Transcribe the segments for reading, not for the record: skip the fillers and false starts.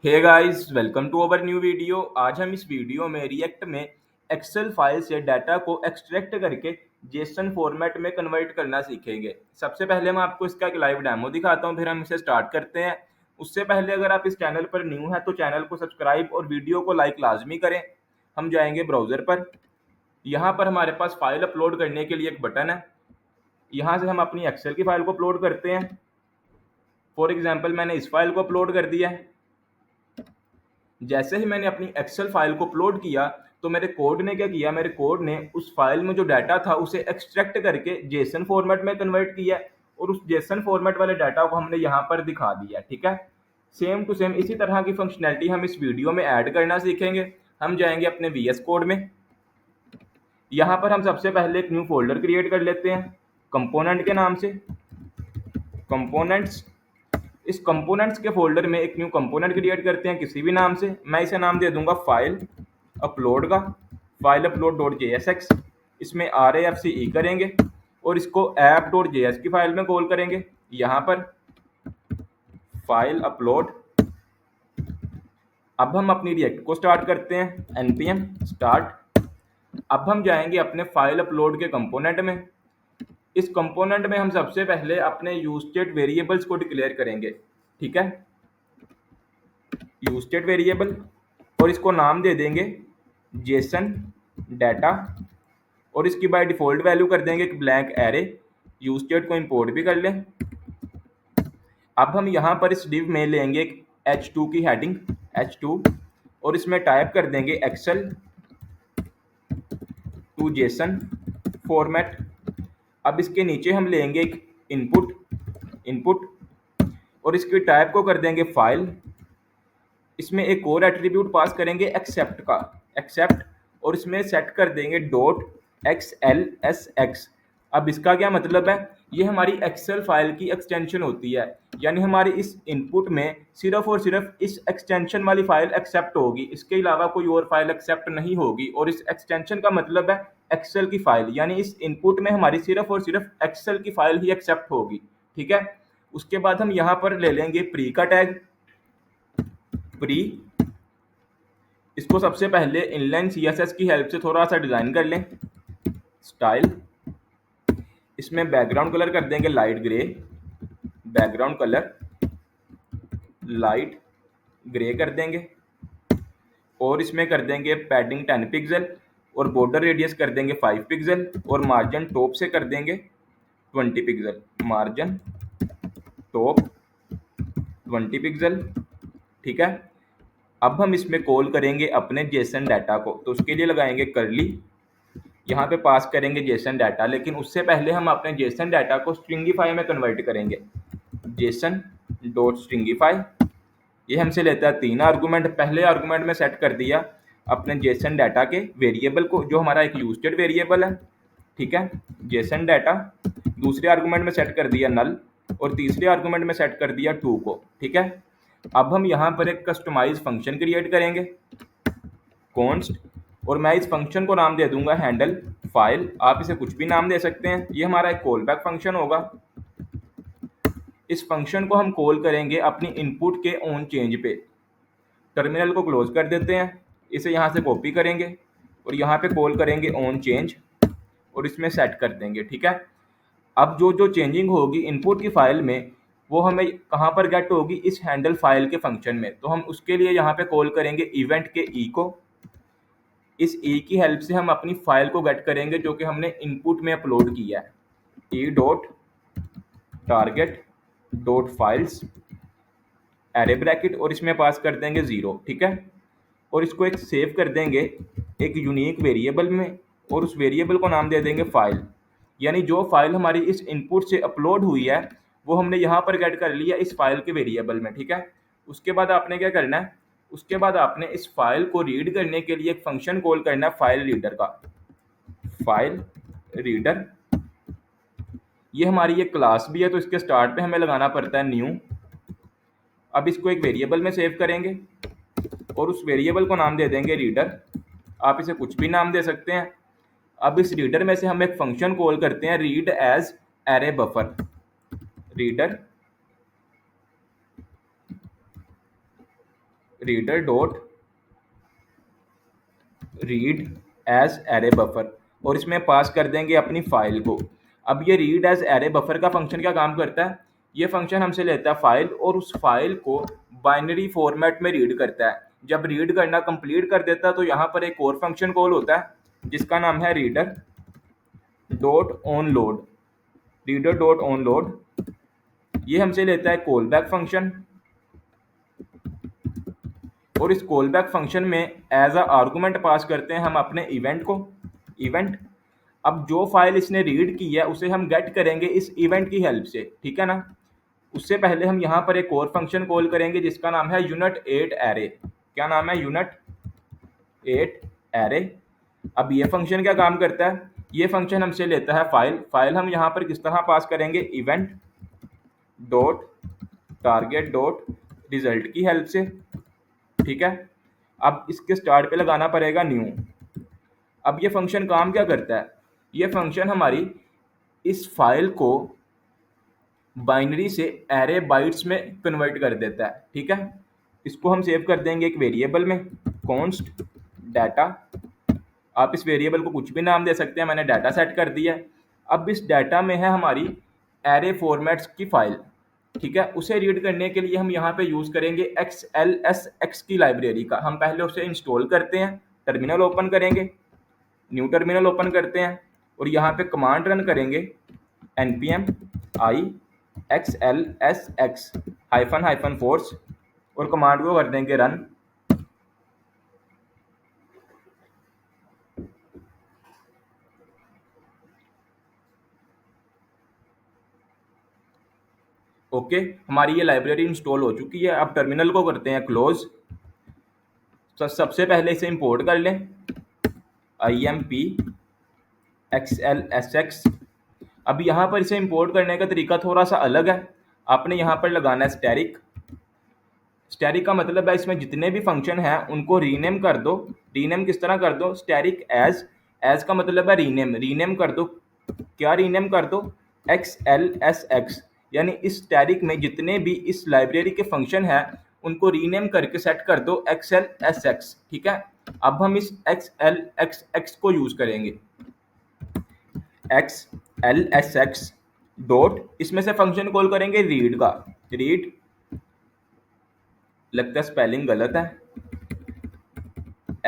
Hey guys, welcome to our new video. आज हम इस वीडियो में रिएक्ट में एक्सेल फाइल से डाटा को एक्सट्रैक्ट करके जेसन फॉर्मेट में कन्वर्ट करना सीखेंगे। सबसे पहले मैं आपको इसका एक लाइव डेमो दिखाता हूं, फिर हम इसे स्टार्ट करते हैं। उससे पहले अगर आप इस चैनल पर न्यू हैं तो चैनल को सब्सक्राइब और वीडियो को लाइक लाजमी करें। हम जाएंगे ब्राउज़र पर। यहाँ पर हमारे पास फाइल अपलोड करने के लिए एक बटन है। यहाँ से हम अपनी एक्सेल की फाइल को अपलोड करते हैं। फॉर एग्जाम्पल मैंने इस फाइल को अपलोड कर दिया है। जैसे ही मैंने अपनी एक्सेल फाइल को अपलोड किया तो मेरे कोड ने क्या किया, मेरे कोड ने उस फाइल में जो डाटा था उसे एक्सट्रैक्ट करके जेसन फॉर्मेट में कन्वर्ट किया और उस जेसन फॉर्मेट वाले डाटा को हमने यहाँ पर दिखा दिया। ठीक है, सेम टू सेम इसी तरह की फंक्शनैलिटी हम इस वीडियो में ऐड करना सीखेंगे। हम जाएंगे अपने वीएस कोड में। यहाँ पर हम सबसे पहले एक न्यू फोल्डर क्रिएट कर लेते हैं कंपोनेंट के नाम से, कंपोनेंट्स। इस कंपोनेंट्स के फोल्डर में एक न्यू कंपोनेंट क्रिएट करते हैं किसी भी नाम से। मैं इसे नाम दे दूंगा फाइल अपलोड का, फाइल अपलोड डॉट JSX। इसमें RAFCE करेंगे और इसको ऐप डॉट JS की फाइल में कॉल करेंगे। यहाँ पर फाइल अपलोड। अब हम अपनी रिएक्ट को स्टार्ट करते हैं, npm स्टार्ट। अब हम जाएंगे अपने फाइल अपलोड के कंपोनेंट में। इस कंपोनेंट में हम सबसे पहले अपने यूजस्टेट वेरिएबल्स को डिक्लेयर करेंगे। ठीक है, यूजस्टेट वेरिएबल, और इसको नाम दे देंगे जेसन डाटा और इसकी बाय डिफॉल्ट वैल्यू कर देंगे एक ब्लैंक एरे। यूजस्टेट को इंपोर्ट भी कर लें। अब हम यहाँ पर इस डिव में लेंगे एक H2 की हेडिंग H2 और इसमें टाइप कर देंगे एक्सेल टू जेसन फॉर्मेट। अब इसके नीचे हम लेंगे एक इनपुट और इसकी टाइप को कर देंगे फाइल। इसमें एक और एट्रीब्यूट पास करेंगे एक्सेप्ट का, एक्सेप्ट, और इसमें सेट कर देंगे डॉट XLSX। अब इसका क्या मतलब है, ये हमारी एक्सेल फाइल की एक्सटेंशन होती है, यानी हमारी इस इनपुट में सिर्फ और सिर्फ इस एक्सटेंशन वाली फाइल एक्सेप्ट होगी, इसके अलावा कोई और फाइल एक्सेप्ट नहीं होगी। और इस एक्सटेंशन का मतलब है एक्सेल की फाइल, यानी इस इनपुट में हमारी सिर्फ और सिर्फ एक्सेल की फाइल ही एक्सेप्ट होगी। ठीक है, उसके बाद हम यहाँ पर ले लेंगे प्री का टैग, प्री। इसको सबसे पहले इनलाइन CSS की हेल्प से थोड़ा सा डिजाइन कर लें, स्टाइल। इसमें बैकग्राउंड कलर कर देंगे light grey, background colour light grey कर देंगे, और इसमें कर देंगे पैडिंग 10 पिक्सल और बॉर्डर रेडियस कर देंगे 5 पिक्सल और मार्जिन टॉप से कर देंगे 20 पिक्सल, मार्जिन टॉप 20 पिक्सल। ठीक है, अब हम इसमें कॉल करेंगे अपने जेसन डाटा को, तो उसके लिए लगाएंगे करली, यहाँ पे पास करेंगे जेसन डाटा। लेकिन उससे पहले हम अपने जेसन डाटा को स्ट्रिंगीफाई में कन्वर्ट करेंगे, जेसन डॉट स्ट्रिंगीफाई। ये हमसे लेता है 3 आर्गूमेंट। पहले आर्गूमेंट में सेट कर दिया अपने जेसन डाटा के वेरिएबल को, जो हमारा एक यूज्ड वेरिएबल है। ठीक है, जेसन डाटा। दूसरे आर्गूमेंट में सेट कर दिया नल और तीसरे आर्गूमेंट में सेट कर दिया 2 को। ठीक है, अब हम यहाँ पर एक कस्टमाइज फंक्शन क्रिएट करेंगे, कॉन्स्ट, और मैं इस फंक्शन को नाम दे दूंगा हैंडल फाइल। आप इसे कुछ भी नाम दे सकते हैं। ये हमारा एक कॉल बैक फंक्शन होगा। इस फंक्शन को हम कॉल करेंगे अपनी इनपुट के ऑन चेंज पे। टर्मिनल को क्लोज कर देते हैं, इसे यहाँ से कॉपी करेंगे और यहाँ पे कॉल करेंगे ऑन चेंज और इसमें सेट कर देंगे। ठीक है, अब जो जो चेंजिंग होगी इनपुट की फाइल में वो हमें कहाँ पर गेट होगी, इस हैंडल फाइल के फंक्शन में। तो हम उसके लिए यहाँ पे कॉल करेंगे इवेंट के को। इस की हेल्प से हम अपनी फाइल को गेट करेंगे जो कि हमने इनपुट में अपलोड किया है, dot target dot files array bracket, और इसमें पास कर देंगे 0। ठीक है, और इसको एक सेव कर देंगे एक यूनिक वेरिएबल में और उस वेरिएबल को नाम दे देंगे फाइल। यानी जो फाइल हमारी इस इनपुट से अपलोड हुई है वो हमने यहाँ पर गेट कर लिया इस फाइल के वेरिएबल में। ठीक है, उसके बाद आपने क्या करना है, उसके बाद आपने इस फाइल को रीड करने के लिए एक फंक्शन कॉल करना है फाइल रीडर का, फाइल रीडर। ये हमारी एक क्लास भी है तो इसके स्टार्ट पे हमें लगाना पड़ता है न्यू। अब इसको एक वेरिएबल में सेव करेंगे और उस वेरिएबल को नाम दे देंगे रीडर। आप इसे कुछ भी नाम दे सकते हैं। अब इस रीडर में से हम एक फंक्शन कॉल करते हैं read as array buffer, reader reader dot read as array buffer, और इसमें पास कर देंगे अपनी फाइल को। अब ये रीड एज एरे बफर का फंक्शन क्या काम करता है, ये फंक्शन हमसे लेता है फाइल और उस फाइल को बाइनरी फॉर्मेट में रीड करता है। जब रीड करना कंप्लीट कर देता है तो यहाँ पर एक और फंक्शन कॉल होता है जिसका नाम है reader dot on load. Reader dot on load ये हमसे लेता है कॉल बैक फंक्शन, और इस कॉल बैक फंक्शन में एज अ आर्गूमेंट पास करते हैं हम अपने इवेंट को, इवेंट। अब जो फाइल इसने रीड की है उसे हम गेट करेंगे इस इवेंट की हेल्प से, ठीक है ना। उससे पहले हम यहाँ पर एक और फंक्शन कॉल करेंगे जिसका नाम है यूनिट 8 एरे। क्या नाम है, यूनिट 8 एरे। अब ये फंक्शन क्या काम करता है, ये फंक्शन हमसे लेता है फाइल हम यहाँ पर किस तरह पास करेंगे, event dot target dot result की हेल्प से, ठीक है। अब इसके स्टार्ट पे लगाना पड़ेगा न्यू। अब ये फंक्शन काम क्या करता है, ये फंक्शन हमारी इस फाइल को बाइनरी से एरे बाइट्स में कन्वर्ट कर देता है, ठीक है। इसको हम सेव कर देंगे एक वेरिएबल में, कॉन्स्ट डाटा। आप इस वेरिएबल को कुछ भी नाम दे सकते हैं, मैंने डाटा सेट कर दिया है। अब इस डाटा में है हमारी एरे फॉर्मेट्स की फाइल, ठीक है। उसे रीड करने के लिए हम यहाँ पे यूज़ करेंगे XLSX की लाइब्रेरी का। हम पहले उसे इंस्टॉल करते हैं, टर्मिनल ओपन करेंगे, न्यू टर्मिनल ओपन करते हैं और यहाँ पे कमांड रन करेंगे npm i XLSX -force और कमांड को कर देंगे रन। ओके, हमारी ये लाइब्रेरी इंस्टॉल हो चुकी है। अब टर्मिनल को करते हैं क्लोज। तो सबसे पहले इसे इंपोर्ट कर लें, imp XLSX। अब यहाँ पर इसे इंपोर्ट करने का तरीका थोड़ा सा अलग है। आपने यहाँ पर लगाना है स्टैरिक। स्टैरिक का मतलब है इसमें जितने भी फंक्शन हैं उनको रीनेम कर दो। रीनेम किस तरह कर दो, स्टैरिक एज का मतलब है रीनेम कर दो। क्या रीनेम कर दो, XLSX, यानी इस स्टैरिक में जितने भी इस लाइब्रेरी के फंक्शन हैं उनको रीनेम करके सेट कर दो XLSX, ठीक है। अब हम इस XLSX को यूज करेंगे, XLSX डॉट, इसमें से फंक्शन कॉल करेंगे रीड का, रीड, लगता है स्पेलिंग गलत है,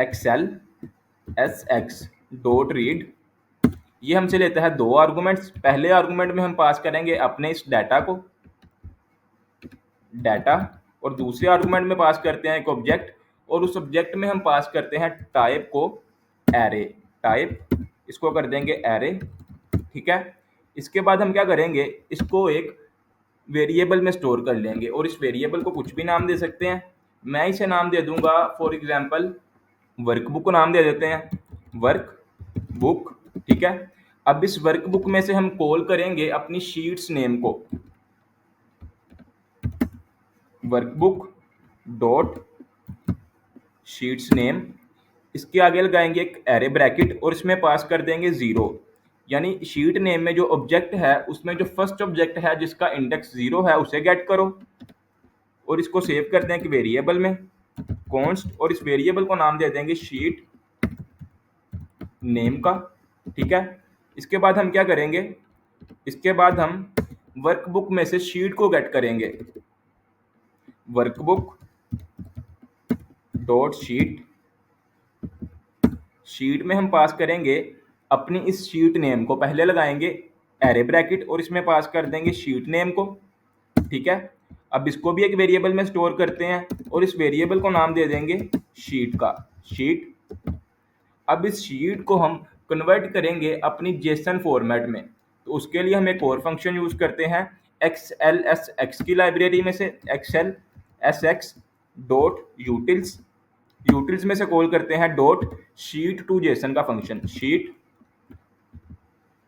XLSX डॉट रीड। ये हमसे लेता है दो आर्गूमेंट्स। पहले आर्गूमेंट में हम पास करेंगे अपने इस डाटा को, डाटा, और दूसरे आर्गूमेंट में पास करते हैं एक ऑब्जेक्ट, और उस ऑब्जेक्ट में हम पास करते हैं टाइप को एरे, टाइप, इसको कर देंगे एरे, ठीक है। इसके बाद हम क्या करेंगे, इसको एक वेरिएबल में स्टोर कर लेंगे और इस वेरिएबल को कुछ भी नाम दे सकते हैं। मैं इसे नाम दे दूंगा फॉर एग्जांपल वर्कबुक को नाम दे देते हैं, वर्क बुक, ठीक है। अब इस वर्कबुक में से हम कॉल करेंगे अपनी शीट्स नेम को, वर्कबुक डॉट शीट्स नेम। इसके आगे लगाएंगे एक एरे ब्रैकेट और इसमें पास कर देंगे 0, यानी शीट नेम में जो ऑब्जेक्ट है उसमें जो फर्स्ट ऑब्जेक्ट है जिसका इंडेक्स 0 है उसे गेट करो, और इसको सेव कर दें कि वेरिएबल में कॉन्स्ट, और इस वेरिएबल को नाम दे देंगे शीट नेम का, ठीक है। इसके बाद हम क्या करेंगे, इसके बाद हम वर्कबुक में से शीट को गेट करेंगे, वर्कबुक डॉट शीट, शीट में हम पास करेंगे अपनी इस शीट नेम को, पहले लगाएंगे एरे ब्रैकेट और इसमें पास कर देंगे शीट नेम को, ठीक है। अब इसको भी एक वेरिएबल में स्टोर करते हैं और इस वेरिएबल को नाम दे देंगे शीट का, शीट। अब इस शीट को हम कन्वर्ट करेंगे अपनी जेसन फॉर्मेट में, तो उसके लिए हम एक और फंक्शन यूज करते हैं XLSX की लाइब्रेरी में से, XLSX डॉट यूटिल्स, यूटिल्स में से कॉल करते हैं डॉट शीट टू जेसन का function, sheet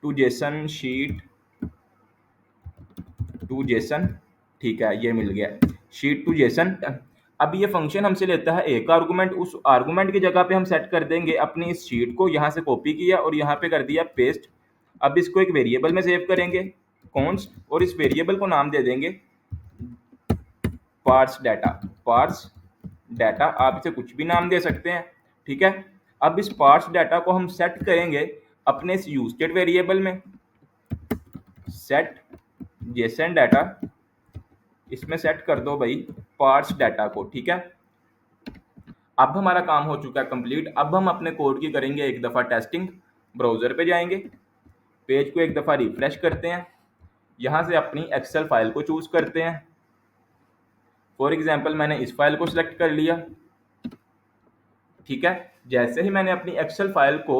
to JSON, sheet to JSON, ठीक है, ये मिल गया, शीट टू जेसन। अब ये फंक्शन हमसे लेता है एक आर्गूमेंट, उस आर्गूमेंट की जगह पे हम सेट कर देंगे अपनी इस शीट को, यहाँ से कॉपी किया और यहाँ पे कर दिया पेस्ट। अब इसको एक वेरिएबल में सेव करेंगे कॉन्स्ट, और इस वेरिएबल को नाम दे देंगे पार्स डाटा, पार्स डाटा, आप इसे कुछ भी नाम दे सकते हैं, ठीक है। अब इस पार्स डाटा को हम सेट करेंगे अपने इस यूज स्टेट वेरिएबल में, सेट जेसन डाटा, इसमें सेट कर दो भाई पार्स डाटा को, ठीक है। अब हमारा काम हो चुका है कंप्लीट। अब हम अपने कोड की करेंगे एक दफ़ा टेस्टिंग। ब्राउज़र पे जाएंगे, पेज को एक दफ़ा रिफ्रेश करते हैं, यहाँ से अपनी एक्सेल फाइल को चूज़ करते हैं। फॉर एग्जांपल मैंने इस फाइल को सिलेक्ट कर लिया, ठीक है। जैसे ही मैंने अपनी एक्सेल फाइल को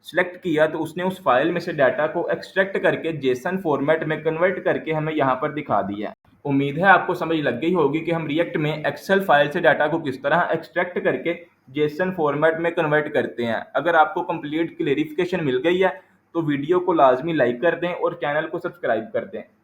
सिलेक्ट किया तो उसने उस फाइल में से डाटा को एक्सट्रैक्ट करके जेसन फॉर्मेट में कन्वर्ट करके हमें यहाँ पर दिखा दिया है। उम्मीद है आपको समझ लग गई होगी कि हम रिएक्ट में एक्सेल फाइल से डाटा को किस तरह एक्सट्रैक्ट करके जेसन फॉर्मेट में कन्वर्ट करते हैं। अगर आपको कंप्लीट क्लेरिफिकेशन मिल गई है तो वीडियो को लाजमी लाइक कर दें और चैनल को सब्सक्राइब कर दें।